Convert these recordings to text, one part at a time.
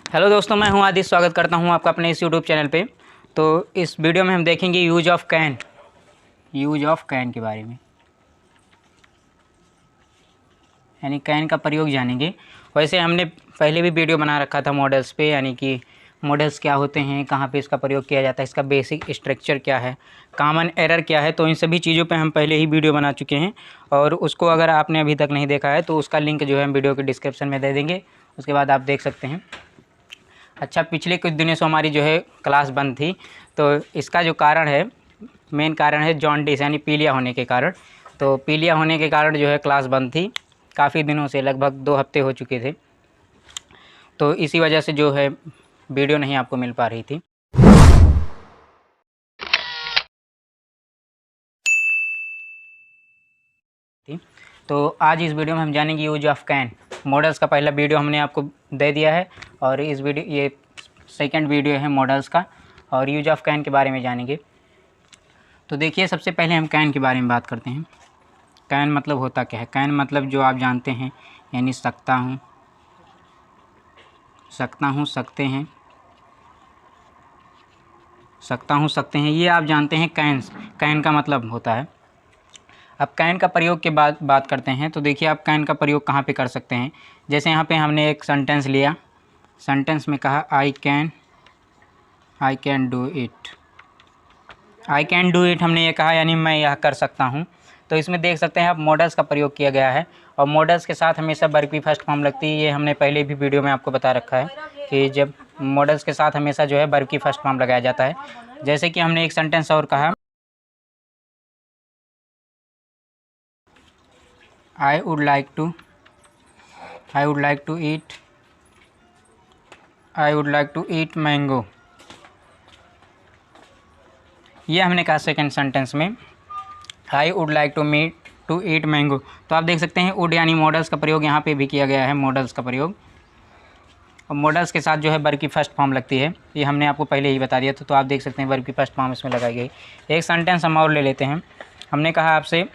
Hello दोस्तों, मैं हूं आदित्य। स्वागत करता हूं आपका अपने इस यूट्यूब चैनल पे। तो इस वीडियो में हम देखेंगे यूज ऑफ कैन के बारे में, यानी कैन का प्रयोग जानेंगे। वैसे हमने पहले भी वीडियो बना रखा था मॉडल्स पे, यानी कि मॉडल्स क्या होते हैं, कहाँ पे इसका प्रयोग किया जाता है, इसका बेसिक स्ट्रक्चर क्या है, कॉमन एरर क्या है। तो इन सभी चीज़ों पे हम पहले ही वीडियो बना चुके हैं, और उसको अगर आपने अभी तक नहीं देखा है तो उसका लिंक जो है हम वीडियो के डिस्क्रिप्शन में दे देंगे, उसके बाद आप देख सकते हैं। अच्छा, पिछले कुछ दिनों से हमारी जो है क्लास बंद थी, तो इसका जो कारण है, मेन कारण है जॉन्डिस यानी पीलिया होने के कारण। तो पीलिया होने के कारण जो है क्लास बंद थी काफ़ी दिनों से, लगभग 2 हफ्ते हो चुके थे। तो इसी वजह से जो है वीडियो नहीं आपको मिल पा रही थी। तो आज इस वीडियो में हम जानेंगे यूज ऑफ कैन। मॉडल्स का पहला वीडियो हमने आपको दे दिया है, और इस वीडियो ये सेकंड वीडियो है मॉडल्स का, और यूज ऑफ कैन के बारे में जानेंगे। तो देखिए, सबसे पहले हम कैन के बारे में बात करते हैं। कैन मतलब होता क्या है? कैन मतलब जो आप जानते हैं, यानी सकता हूँ, सकता हूँ, सकते हैं, सकता हूँ, सकते हैं, ये आप जानते हैं कैन का मतलब होता है। अब कैन का प्रयोग के बाद बात करते हैं। तो देखिए, आप कैन का प्रयोग कहाँ पे कर सकते हैं। जैसे यहाँ पे हमने एक सेंटेंस लिया, सेंटेंस में कहा I can do it. I can do it हमने ये कहा, यानी मैं यह कर सकता हूँ। तो इसमें देख सकते हैं आप मॉडल्स का प्रयोग किया गया है, और मॉडल्स के साथ हमेशा वर्ब की फर्स्ट फॉर्म लगती है। ये हमने पहले भी वीडियो में आपको बता रखा है कि जब मॉडल्स के साथ हमेशा जो है वर्ब की फर्स्ट फॉर्म लगाया जाता है। जैसे कि हमने एक सेंटेंस और कहा, I would like to eat mango. ये हमने कहा सेकंड सेंटेंस में, I would like to eat mango. तो आप देख सकते हैं वुड यानी मॉडल्स का प्रयोग यहाँ पे भी किया गया है, मॉडल्स का प्रयोग। और मॉडल्स के साथ जो है वर्ब की फर्स्ट फॉर्म लगती है, ये हमने आपको पहले ही बता दिया था। तो आप देख सकते हैं वर्ब की फर्स्ट फॉर्म इसमें लगाई गई। एक सेंटेंस हम और ले लेते हैं। हमने कहा आपसे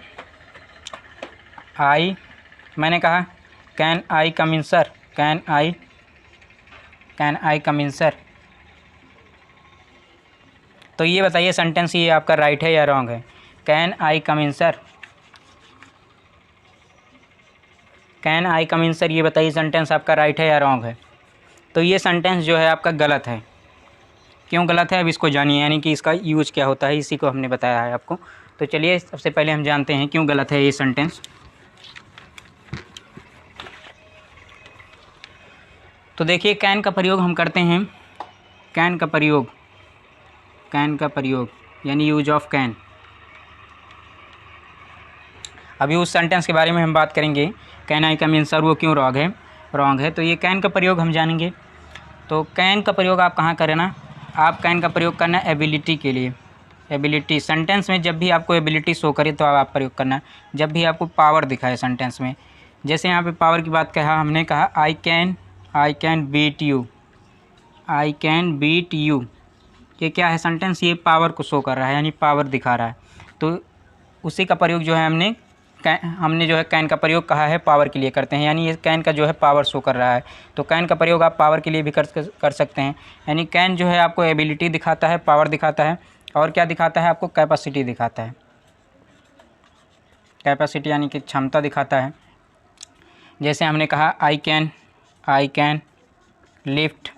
मैंने कहा can I come in sir, can I come in sir. तो ये बताइए सेंटेंस ये आपका राइट है या रॉन्ग है? Can I come in sir, can I come in sir, ये बताइए सेंटेंस आपका राइट है या रॉन्ग है? तो ये सेंटेंस जो है आपका गलत है। क्यों गलत है, अब इसको जानिए, यानी कि इसका यूज क्या होता है, इसी को हमने बताया है आपको। तो चलिए सबसे पहले हम जानते हैं क्यों गलत है ये सेंटेंस। तो देखिए, कैन का प्रयोग हम करते हैं, कैन का प्रयोग यानी यूज ऑफ कैन। अभी उस सेंटेंस के बारे में हम बात करेंगे, can I come in sir, वो क्यों रॉन्ग है। तो ये कैन का प्रयोग हम जानेंगे। तो कैन का प्रयोग आप कहाँ करें ना, आप कैन का प्रयोग करना एबिलिटी के लिए। एबिलिटी सेंटेंस में जब भी आपको एबिलिटी शो करे तो आप प्रयोग करना, जब भी आपको पावर दिखाए सेंटेंस में। जैसे यहाँ पे पावर की बात कहा, हमने कहा आई कैन बीट यू। ये क्या है सेंटेंस? ये पावर को शो कर रहा है, यानी पावर दिखा रहा है। तो उसी का प्रयोग जो है हमने जो है कैन का प्रयोग कहा है पावर के लिए करते हैं, यानी ये कैन का जो है पावर शो कर रहा है। तो कैन का प्रयोग आप पावर के लिए भी कर सकते हैं। यानी कैन जो है आपको एबिलिटी दिखाता है, पावर दिखाता है, और क्या दिखाता है आपको? कैपेसिटी दिखाता है। कैपेसिटी यानी कि क्षमता दिखाता है। जैसे हमने कहा आई कैन लिफ्ट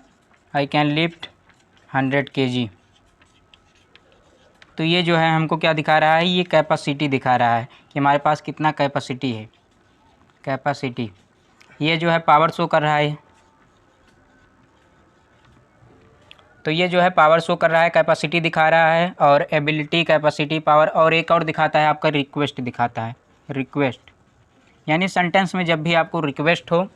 100 kg। तो ये जो है हमको क्या दिखा रहा है? ये कैपेसिटी दिखा रहा है कि हमारे पास कितना कैपेसिटी है। कैपेसिटी ये जो है पावर शो कर रहा है। तो ये जो है पावर शो कर रहा है, कैपेसिटी दिखा रहा है, और एबिलिटी, कैपेसिटी, पावर, और एक और दिखाता है आपका रिक्वेस्ट दिखाता है। रिक्वेस्ट यानी सेंटेंस में जब भी आपको रिक्वेस्ट हो,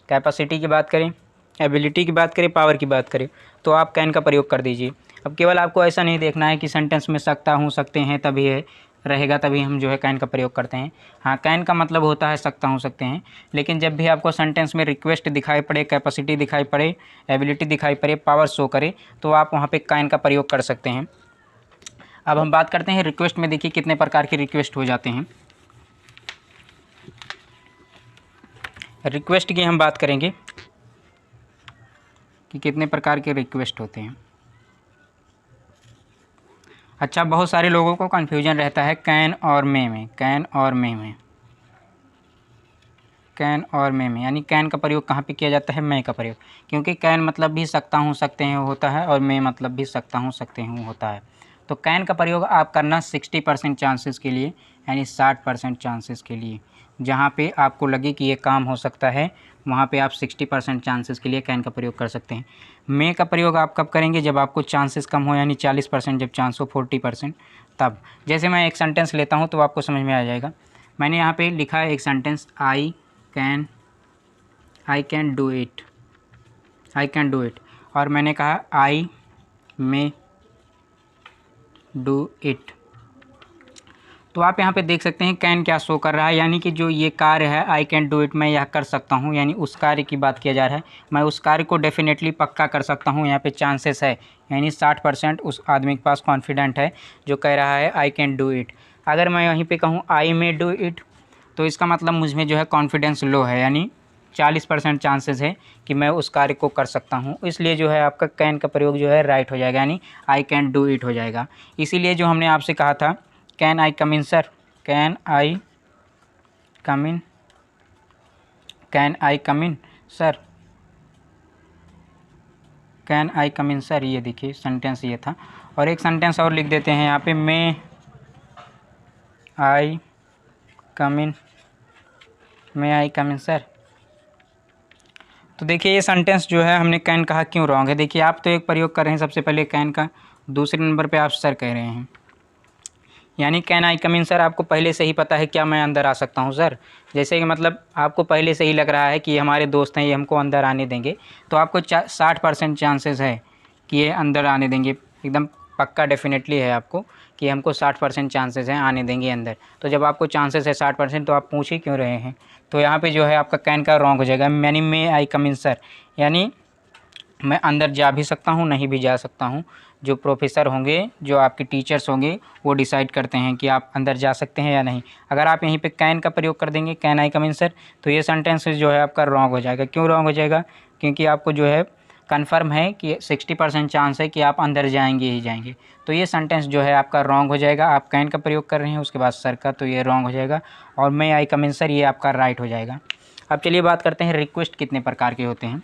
कैपेसिटी की बात करें, एबिलिटी की बात करें, पावर की बात करें, तो आप कैन का प्रयोग कर दीजिए। अब केवल आपको ऐसा नहीं देखना है कि सेंटेंस में सकता हूँ, सकते हैं तभी है रहेगा, तभी हम जो है कैन का प्रयोग करते हैं। हाँ, कैन का मतलब होता है सकता हूँ, सकते हैं, लेकिन जब भी आपको सेंटेंस में रिक्वेस्ट दिखाई पड़े, कैपेसिटी दिखाई पड़े, एबिलिटी दिखाई पड़े, पावर शो करे, तो आप वहाँ पे कैन का प्रयोग कर सकते हैं। अब हम बात करते हैं रिक्वेस्ट में। देखिए कितने प्रकार के रिक्वेस्ट हो जाते हैं। रिक्वेस्ट की हम बात करेंगे कि कितने प्रकार के रिक्वेस्ट होते हैं। अच्छा, बहुत सारे लोगों को कन्फ्यूजन रहता है कैन और मे में, कैन और मे में, कैन और मे में, यानी कैन का प्रयोग कहाँ पे किया जाता है, मे का प्रयोग। क्योंकि कैन मतलब भी सकता हूँ सकते हैं होता है, और मे मतलब भी सकता हूँ सकते हूँ होता है। तो कैन का प्रयोग आप करना 60% चांसेस के लिए, यानी 60% चांसेस के लिए। जहाँ पे आपको लगे कि ये काम हो सकता है, वहाँ पे आप 60% चांसेस के लिए कैन का प्रयोग कर सकते हैं। मे का प्रयोग आप कब करेंगे, जब आपको चांसेस कम हो, यानी 40%, जब चांस हो 40%, तब। जैसे मैं एक सेंटेंस लेता हूँ तो आपको समझ में आ जाएगा। मैंने यहाँ पे लिखा है एक sentence, I can do it, I can do it, और मैंने कहा आई मे डू इट। तो आप यहाँ पे देख सकते हैं कैन क्या शो कर रहा है, यानी कि जो ये कार्य है आई कैन डू इट, मैं यह कर सकता हूँ, यानी उस कार्य की बात किया जा रहा है। मैं उस कार्य को डेफिनेटली पक्का कर सकता हूँ, यहाँ पे चांसेस है, यानी 60% उस आदमी के पास कॉन्फिडेंट है जो कह रहा है आई कैन डू इट। अगर मैं वहीं पे कहूँ आई मे डू इट, तो इसका मतलब मुझ में जो है कॉन्फिडेंस लो है, यानी 40% चांसेस है कि मैं उस कार्य को कर सकता हूँ। इसलिए जो है आपका कैन का प्रयोग जो है राइट हो जाएगा, यानी आई कैन डू इट हो जाएगा। इसीलिए जो हमने आपसे कहा था can I come in sir, can I come in, can I come in sir, can I come in sir, ये देखिए सेंटेंस ये था। और एक सेंटेंस और लिख देते हैं यहाँ पे, मे आई कम इन, मे आई कम इन सर। तो देखिए ये सेंटेंस जो है हमने कैन कहा क्यों रॉन्ग है। देखिए आप तो एक प्रयोग कर रहे हैं सबसे पहले कैन का, दूसरे नंबर पे आप सर कह रहे हैं, यानी can I come in sir आपको पहले से ही पता है क्या मैं अंदर आ सकता हूँ सर। जैसे कि मतलब आपको पहले से ही लग रहा है कि ये हमारे दोस्त हैं, ये हमको अंदर आने देंगे, तो आपको 60% चांसेस है कि ये अंदर आने देंगे, एकदम पक्का डेफिनेटली है आपको कि हमको 60% चांसेस हैं आने देंगे अंदर। तो जब आपको चांसेस है 60%, तो आप पूछ ही क्यों रहे हैं। तो यहाँ पे जो है आपका कैन का रॉन्ग हो जाएगा, यानी मे आई कम इन सर, यानी मैं अंदर जा भी सकता हूँ, नहीं भी जा सकता हूँ। जो प्रोफेसर होंगे, जो आपके टीचर्स होंगे, वो डिसाइड करते हैं कि आप अंदर जा सकते हैं या नहीं। अगर आप यहीं पे कैन का प्रयोग कर देंगे, can I come in sir, तो ये सेंटेंस जो है आपका रॉन्ग हो जाएगा। क्यों रॉन्ग हो जाएगा, क्योंकि आपको जो है कन्फर्म है कि 60% चांस है कि आप अंदर जाएंगे ही जाएंगे। तो ये सेंटेंस जो है आपका रॉन्ग हो जाएगा। आप कैन का प्रयोग कर रहे हैं, उसके बाद सर का, तो ये रॉन्ग हो जाएगा। और मे आई कम इन सर, ये आपका राइट हो जाएगा। अब चलिए बात करते हैं रिक्वेस्ट कितने प्रकार के होते हैं।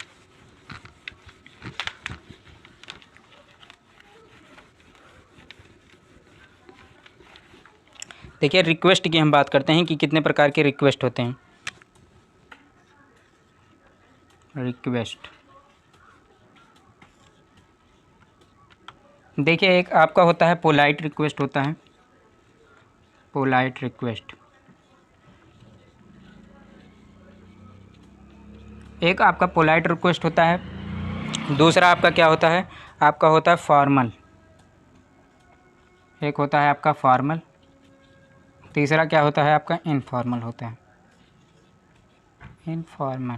देखिए रिक्वेस्ट की हम बात करते हैं कि कितने प्रकार के रिक्वेस्ट होते हैं। रिक्वेस्ट, देखिए एक आपका होता है पोलाइट रिक्वेस्ट होता है, पोलाइट रिक्वेस्ट। एक आपका पोलाइट रिक्वेस्ट होता है। दूसरा आपका क्या होता है, आपका होता है फॉर्मल। एक होता है आपका फॉर्मल, तीसरा क्या होता है आपका इनफॉर्मल होता है, इनफॉर्मल।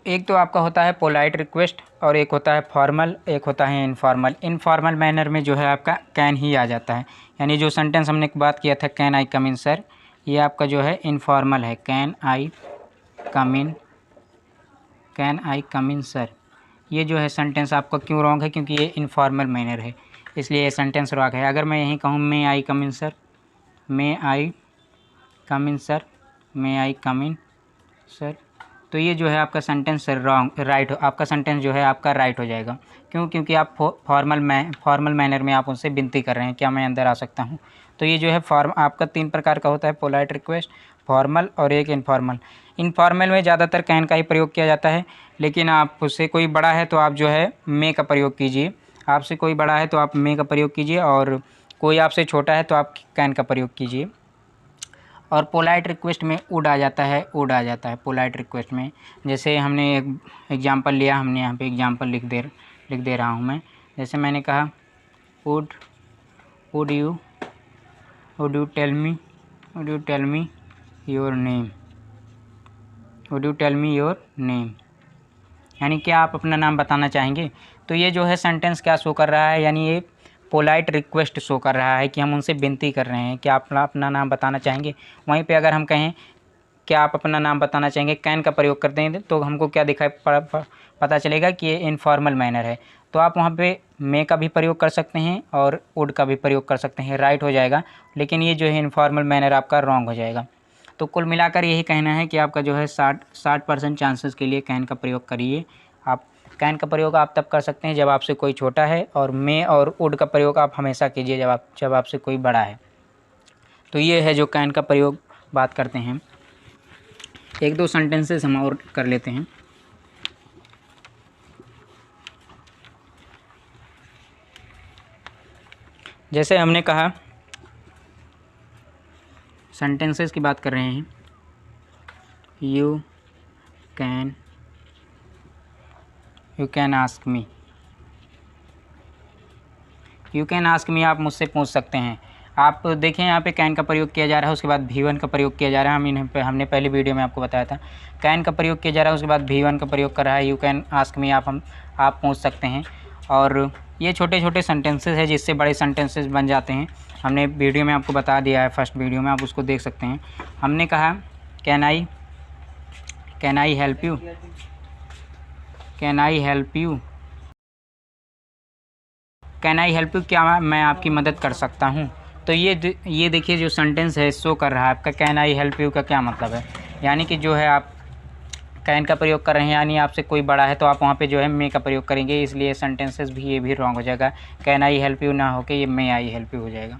एक तो आपका होता है पोलाइट रिक्वेस्ट, और एक होता है फॉर्मल, एक होता है इनफॉर्मल। इनफॉर्मल मैनर में जो है आपका कैन ही आ जाता है, यानी जो सेंटेंस हमने बात किया था can I come in sir, ये आपका जो है इनफॉर्मल है, can I come in, can I come in sir. ये जो है सेंटेंस आपका क्यों रॉन्ग है, क्योंकि ये इनफॉर्मल मैनर है, इसलिए ये सेंटेंस रॉन्ग है। अगर मैं यहीं कहूँ मे आई कम इन सर, मे आई कम इन सर, मे आई कम इन सर, तो ये जो है आपका सेंटेंस रॉन्ग, राइट, आपका सेंटेंस जो है आपका राइट हो जाएगा। क्यों, क्योंकि आप फॉर्मल मैनर में आप उनसे विनती कर रहे हैं क्या मैं अंदर आ सकता हूँ। तो ये जो है आपका 3 प्रकार का होता है, पोलाइट रिक्वेस्ट, फॉर्मल और एक इनफॉर्मल। इनफॉर्मल में ज़्यादातर कैन का ही प्रयोग किया जाता है, लेकिन आप उससे कोई बड़ा है तो आप जो है मे का प्रयोग कीजिए। आपसे कोई बड़ा है तो आप मे का प्रयोग कीजिए, और कोई आपसे छोटा है तो आप कैन का प्रयोग कीजिए। और पोलाइट रिक्वेस्ट में वुड आ जाता है, वुड आ जाता है पोलाइट रिक्वेस्ट में। जैसे हमने एक एग्जांपल लिया, हमने यहाँ पे एग्जांपल लिख दे रहा हूँ मैं। जैसे मैंने कहा would you tell me your name, would you tell me your name, यानी क्या आप अपना नाम बताना चाहेंगे। तो ये जो है सेंटेंस क्या शो कर रहा है, यानी ये पोलाइट रिक्वेस्ट शो कर रहा है कि हम उनसे विनती कर रहे हैं कि आप अपना नाम बताना चाहेंगे। वहीं पे अगर हम कहें क्या आप अपना नाम बताना चाहेंगे, कैन का प्रयोग करते हैं तो हमको क्या दिखाई पता चलेगा कि ये इनफॉर्मल मैनर है। तो आप वहाँ पे मे का भी प्रयोग कर सकते हैं और वुड का भी प्रयोग कर सकते हैं, राइट हो जाएगा। लेकिन ये जो है इनफॉर्मल मैनर आपका रॉन्ग हो जाएगा। तो कुल मिलाकर यही कहना है कि आपका जो है 60% चांसेस के लिए कैन का प्रयोग करिए। आप कैन का प्रयोग आप तब कर सकते हैं जब आपसे कोई छोटा है, और मे और वुड का प्रयोग आप हमेशा कीजिए जब आपसे कोई बड़ा है। तो ये है जो कैन का प्रयोग बात करते हैं। एक दो सेंटेंसेस हम और कर लेते हैं। जैसे हमने कहा, सेंटेंसेस की बात कर रहे हैं। You can ask me. You can ask me आप मुझसे पूछ सकते हैं। आप देखें यहाँ पे कैन का प्रयोग किया जा रहा है, उसके बाद V1 का प्रयोग किया जा रहा है। हमने पहले वीडियो में आपको बताया था कैन का प्रयोग किया जा रहा है, उसके बाद V1 का प्रयोग कर रहा है। यू कैन आस्क मी आप पूछ सकते हैं। और ये छोटे छोटे सेंटेंसेस हैं जिससे बड़े सेंटेंसेस बन जाते हैं। हमने वीडियो में आपको बता दिया है, फर्स्ट वीडियो में, आप उसको देख सकते हैं। हमने कहा can I help you, can I help you, can I help you, क्या मैं आपकी मदद कर सकता हूँ। तो ये देखिए जो सेंटेंस है शो कर रहा है आपका कैन आई हेल्प यू का क्या मतलब है। यानी कि जो है आप कैन का प्रयोग कर रहे हैं, यानी आपसे कोई बड़ा है तो आप वहाँ पे जो है मे का प्रयोग करेंगे, इसलिए सेंटेंसेस भी ये भी रॉन्ग हो जाएगा। कैन आई हेल्प यू ना होके ये मे आई हेल्प यू हो जाएगा।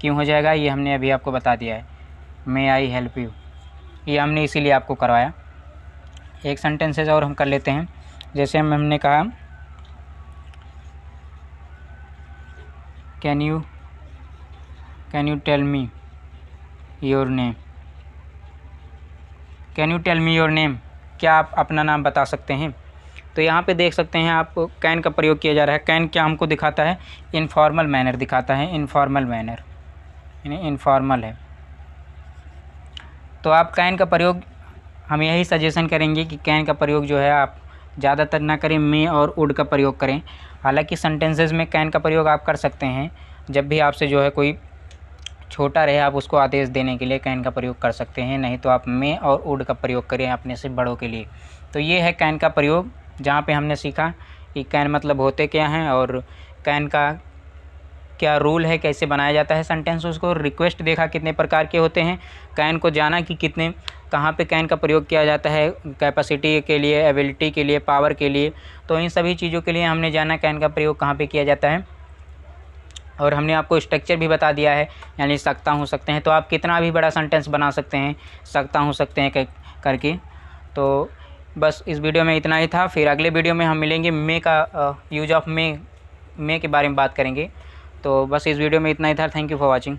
क्यों हो जाएगा ये हमने अभी आपको बता दिया है। मे आई हेल्प यू ये हमने इसीलिए आपको करवाया। एक सेंटेंसेस और हम कर लेते हैं। जैसे हमने कहा can you tell me your name, can you tell me your name, क्या आप अपना नाम बता सकते हैं। तो यहाँ पे देख सकते हैं आप कैन का प्रयोग किया जा रहा है। कैन क्या हमको दिखाता है, इनफॉर्मल मैनर दिखाता है। इनफॉर्मल मैनर यानी इनफॉर्मल है। तो आप कैन का प्रयोग, हम यही सजेशन करेंगे कि कैन का प्रयोग जो है आप ज़्यादातर ना करें, मे और वुड का प्रयोग करें। हालांकि सेंटेंसेस में कैन का प्रयोग आप कर सकते हैं, जब भी आपसे जो है कोई छोटा रहे आप उसको आदेश देने के लिए कैन का प्रयोग कर सकते हैं। नहीं तो आप मे और वुड का प्रयोग करें अपने से बड़ों के लिए। तो ये है कैन का प्रयोग, जहाँ पे हमने सीखा कि कैन मतलब होते क्या हैं और कैन का क्या रूल है, कैसे बनाया जाता है सेंटेंस। उसको रिक्वेस्ट देखा कितने प्रकार के होते हैं। कैन को जाना कि कितने कहाँ पे कैन का प्रयोग किया जाता है, कैपेसिटी के लिए, एबिलिटी के लिए, पावर के लिए। तो इन सभी चीज़ों के लिए हमने जाना कैन का प्रयोग कहाँ पे किया जाता है। और हमने आपको स्ट्रक्चर भी बता दिया है, यानी सकता हूँ सकते हैं। तो आप कितना भी बड़ा सेंटेंस बना सकते हैं सकता हूँ सकते हैं करके। तो बस इस वीडियो में इतना ही था। फिर अगले वीडियो में हम मिलेंगे, मे का यूज ऑफ मे के बारे में बात करेंगे। तो बस इस वीडियो में इतना ही था। Thank you for watching.